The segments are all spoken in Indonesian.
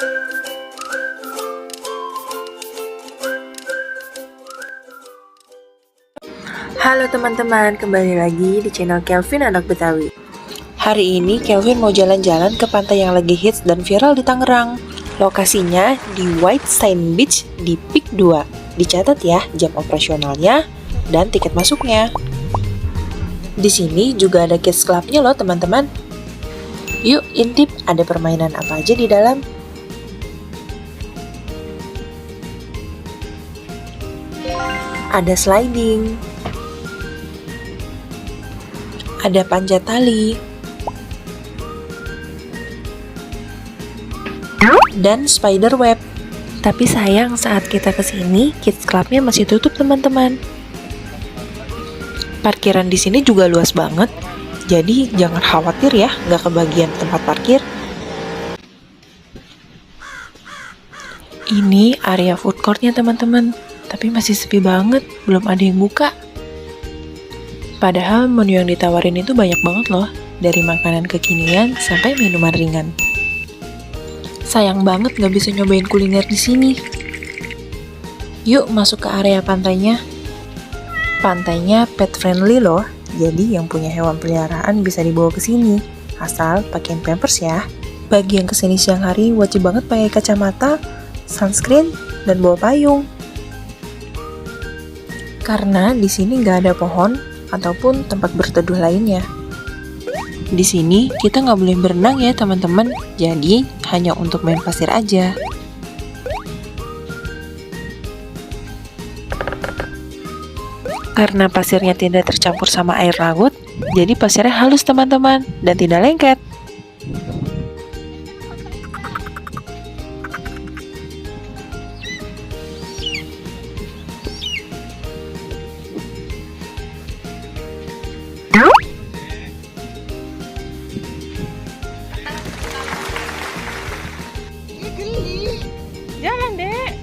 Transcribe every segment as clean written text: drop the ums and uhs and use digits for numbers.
Halo teman-teman, kembali lagi di channel Kelvin Anak Betawi. Hari ini Kelvin mau jalan-jalan ke pantai yang lagi hits dan viral di Tangerang. Lokasinya di White Sand Beach di Peak 2. Dicatat ya jam operasionalnya dan tiket masuknya. Di sini juga ada kids club-nya loh teman-teman. Yuk intip ada permainan apa aja di dalam. Ada sliding, ada panjat tali, dan spider web. Tapi sayang saat kita kesini, kids clubnya masih tutup teman-teman. Parkiran di sini juga luas banget, jadi jangan khawatir ya nggak kebagian tempat parkir. Ini area food courtnya teman-teman, tapi masih sepi banget, belum ada yang buka. Padahal menu yang ditawarin itu banyak banget loh, dari makanan kekinian sampai minuman ringan. Sayang banget nggak bisa nyobain kuliner di sini. Yuk masuk ke area pantainya. Pantainya pet friendly loh, jadi yang punya hewan peliharaan bisa dibawa ke sini, asal pakein pampers ya. Bagi yang kesini siang hari wajib banget pakai kacamata, sunscreen, dan bawa payung. Karena di sini nggak ada pohon ataupun tempat berteduh lainnya. Di sini kita nggak boleh berenang ya teman-teman, jadi hanya untuk main pasir aja. Karena pasirnya tidak tercampur sama air laut, jadi pasirnya halus teman-teman dan tidak lengket. Jangan, Dek.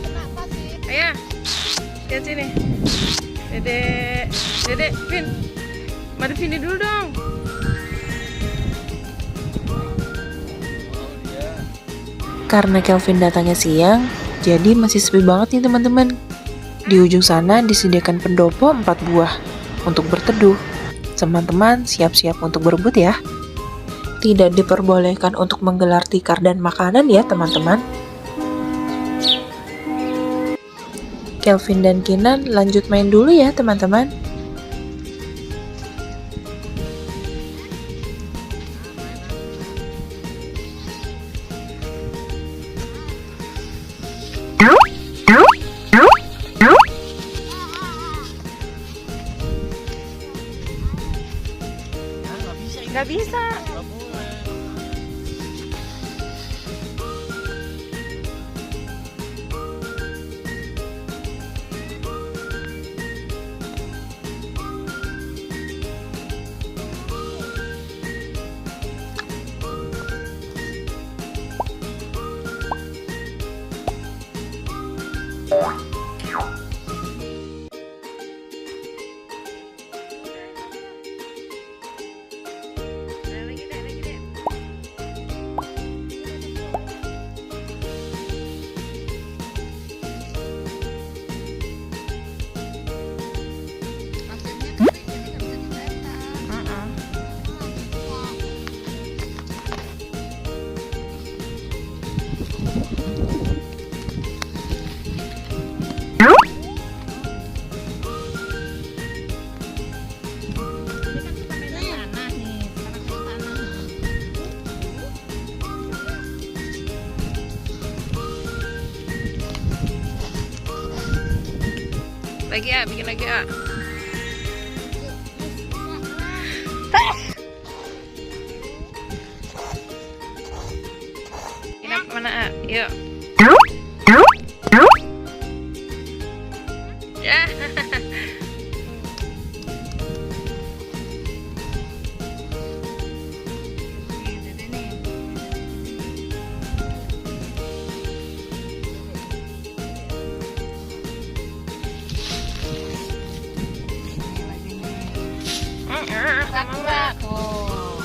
Kenapa sih? Ayah, lihat sini. Dedek, Vin. Mari sini dulu dong. Karena Kelvin datangnya siang, jadi masih sepi banget nih teman-teman. Di ujung sana disediakan pendopo 4 buah untuk berteduh. Teman-teman siap-siap untuk berebut ya. Tidak diperbolehkan untuk menggelar tikar dan makanan ya teman-teman. Kelvin dan Kinan lanjut main dulu ya teman-teman. Nggak bisa. Lagi ya, bikin lagi ya. Ini mana A? Yuk. Ya. Sakura tuh.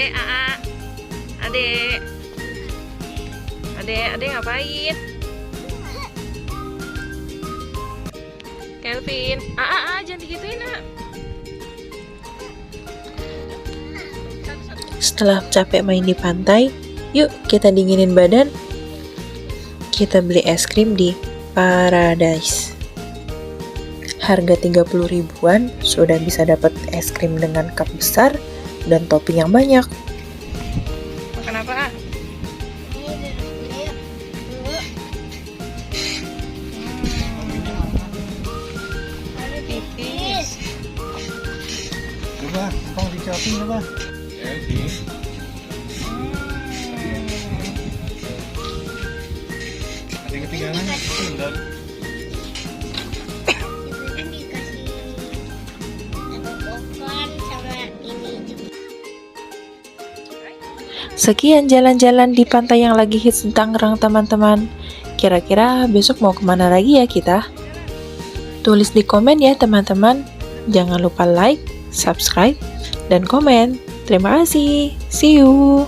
Ade, Aa. Ade. Ade ngapain? Kelvin. Jangan digituin, Setelah capek main di pantai, yuk kita dinginin badan. Kita beli es krim di Paradise. Harga 30 ribuan sudah bisa dapat es krim dengan cup besar dan topping yang banyak. Makan apa, Pipis. Coba, kau dicopin coba. Ada yang ketinggalan? Enggak. Sekian jalan-jalan di pantai yang lagi hits di Tangerang teman-teman. Kira-kira besok mau kemana lagi ya kita? Tulis di komen ya teman-teman. Jangan lupa like, subscribe, dan komen. Terima kasih. See you.